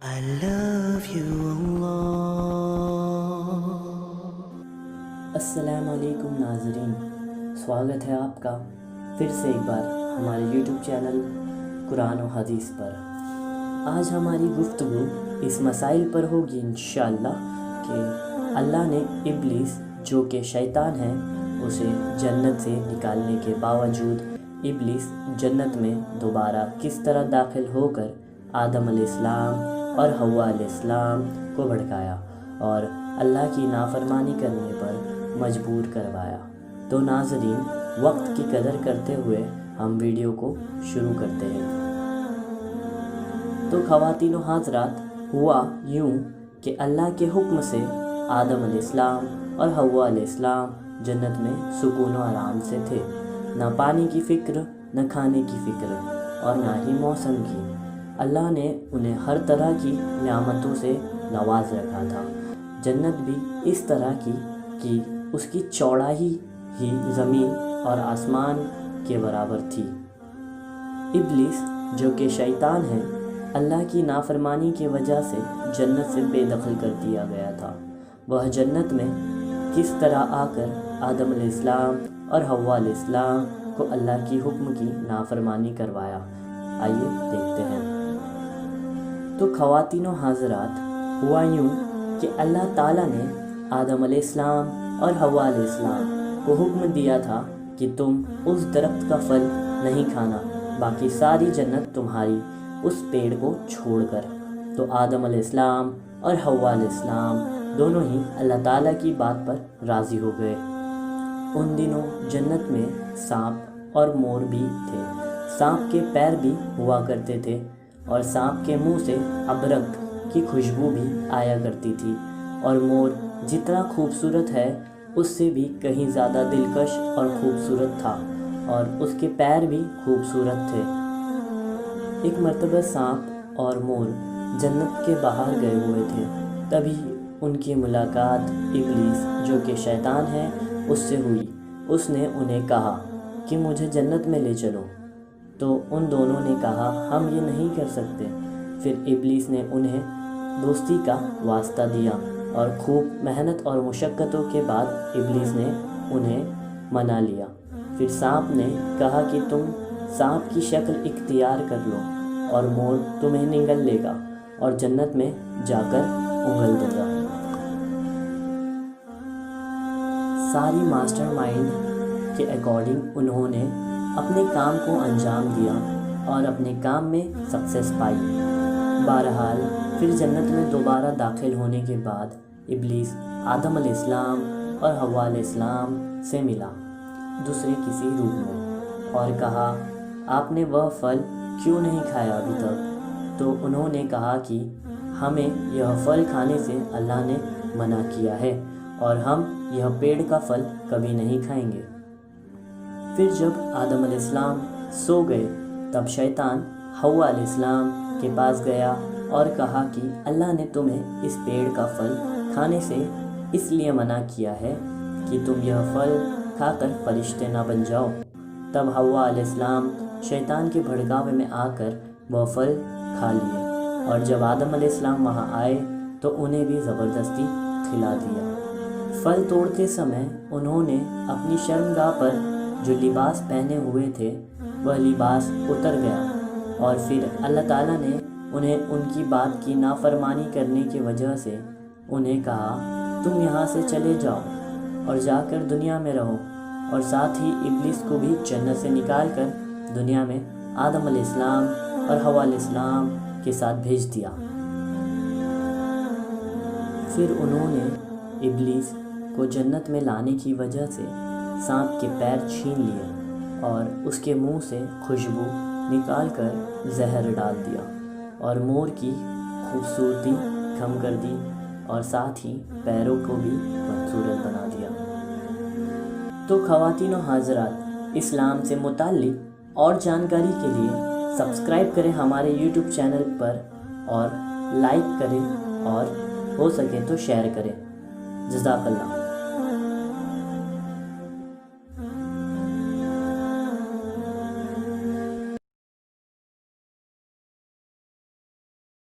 I love you Allah. السلام علیکم ناظرین، سواگت ہے آپ کا پھر سے ایک بار ہمارے یوٹیوب چینل قرآن و حدیث پر۔ آج ہماری گفتگو اس مسائل پر ہوگی انشاءاللہ کہ اللہ نے ابلیس جو کہ شیطان ہے اسے جنت سے نکالنے کے باوجود ابلیس جنت میں دوبارہ کس طرح داخل ہو کر آدم علیہ السلام اور حوا علیہ السلام کو بھڑکایا اور اللہ کی نافرمانی کرنے پر مجبور کروایا۔ تو ناظرین، وقت کی قدر کرتے ہوئے ہم ویڈیو کو شروع کرتے ہیں۔ تو خواتین و حضرات، ہوا یوں کہ اللہ کے حکم سے آدم علیہ السلام اور حوا علیہ السلام جنت میں سکون و آرام سے تھے، نہ پانی کی فکر، نہ کھانے کی فکر اور نہ ہی موسم کی۔ اللہ نے انہیں ہر طرح کی نعمتوں سے نواز رکھا تھا۔ جنت بھی اس طرح کی کہ اس کی چوڑائی ہی زمین اور آسمان کے برابر تھی۔ ابلیس جو کہ شیطان ہے، اللہ کی نافرمانی کی وجہ سے جنت سے بے دخل کر دیا گیا تھا۔ وہ جنت میں کس طرح آ کر آدم علیہ السلام اور حوا علیہ السلام کو اللہ کی حکم کی نافرمانی کروایا، آئیے دیکھتے ہیں۔ تو خواتین و حضرات، ہوا یوں کہ اللہ تعالیٰ نے آدم علیہ السلام اور حوا علیہ السلام کو حکم دیا تھا کہ تم اس درخت کا پھل نہیں کھانا، باقی ساری جنت تمہاری اس پیڑ کو چھوڑ کر۔ تو آدم علیہ السلام اور حوا علیہ السلام دونوں ہی اللہ تعالیٰ کی بات پر راضی ہو گئے۔ ان دنوں جنت میں سانپ اور مور بھی تھے۔ سانپ کے پیر بھی ہوا کرتے تھے اور سانپ کے منہ سے ابرک کی خوشبو بھی آیا کرتی تھی، اور مور جتنا خوبصورت ہے اس سے بھی کہیں زیادہ دلکش اور خوبصورت تھا، اور اس کے پیر بھی خوبصورت تھے۔ ایک مرتبہ سانپ اور مور جنت کے باہر گئے ہوئے تھے، تبھی ان کی ملاقات ابلیس جو کہ شیطان ہے اس سے ہوئی۔ اس نے انہیں کہا کہ مجھے جنت میں لے چلو، تو ان دونوں نے کہا ہم یہ نہیں کر سکتے۔ پھر ابلیس نے انہیں دوستی کا واسطہ دیا، اور خوب محنت اور مشقتوں کے بعد ابلیس نے انہیں منا لیا۔ پھر سانپ نے کہا کہ تم سانپ کی شکل اختیار کر لو اور مور تمہیں نگل لے گا اور جنت میں جا کر انگل دے گا۔ ساری ماسٹر مائنڈ کے اکارڈنگ انہوں نے اپنے کام کو انجام دیا اور اپنے کام میں سکسیس پائی۔ بہرحال پھر جنت میں دوبارہ داخل ہونے کے بعد ابلیس آدم علیہ السلام اور حوا علیہ السلام سے ملا دوسرے کسی روپ میں، اور کہا آپ نے وہ پھل کیوں نہیں کھایا ابھی تک؟ تو انہوں نے کہا کہ ہمیں یہ پھل کھانے سے اللہ نے منع کیا ہے اور ہم یہ پیڑ کا پھل کبھی نہیں کھائیں گے۔ پھر جب آدم علیہ السلام سو گئے تب شیطان حوا علیہ السلام کے پاس گیا اور کہا کہ اللہ نے تمہیں اس پیڑ کا پھل کھانے سے اس لیے منع کیا ہے کہ تم یہ پھل کھا کر فرشتے نہ بن جاؤ۔ تب حوا علیہ السلام شیطان کے بھڑکاوے میں آ کر وہ پھل کھا لیے، اور جب آدم علیہ السلام وہاں آئے تو انہیں بھی زبردستی کھلا دیا۔ پھل توڑتے سمے انہوں نے اپنی شرمگاہ پر جو لباس پہنے ہوئے تھے وہ لباس اتر گیا، اور پھر اللہ تعالیٰ نے انہیں ان کی بات کی نافرمانی کرنے کی وجہ سے انہیں کہا تم یہاں سے چلے جاؤ اور جا کر دنیا میں رہو، اور ساتھ ہی ابلیس کو بھی جنت سے نکال کر دنیا میں آدم علیہ السلام اور حوا علیہ السلام کے ساتھ بھیج دیا۔ پھر انہوں نے ابلیس کو جنت میں لانے کی وجہ سے سانپ کے پیر چھین لیے اور اس کے منہ سے خوشبو نکال کر زہر ڈال دیا، اور مور کی خوبصورتی کم کر دی، اور ساتھ ہی پیروں کو بھی بدصورت بنا دیا۔ تو خواتین و حضرات، اسلام سے متعلق اور جانکاری کے لیے سبسکرائب کریں ہمارے یوٹیوب چینل پر، اور لائک کریں، اور ہو سکے تو شیئر کریں۔ جزاک اللہ۔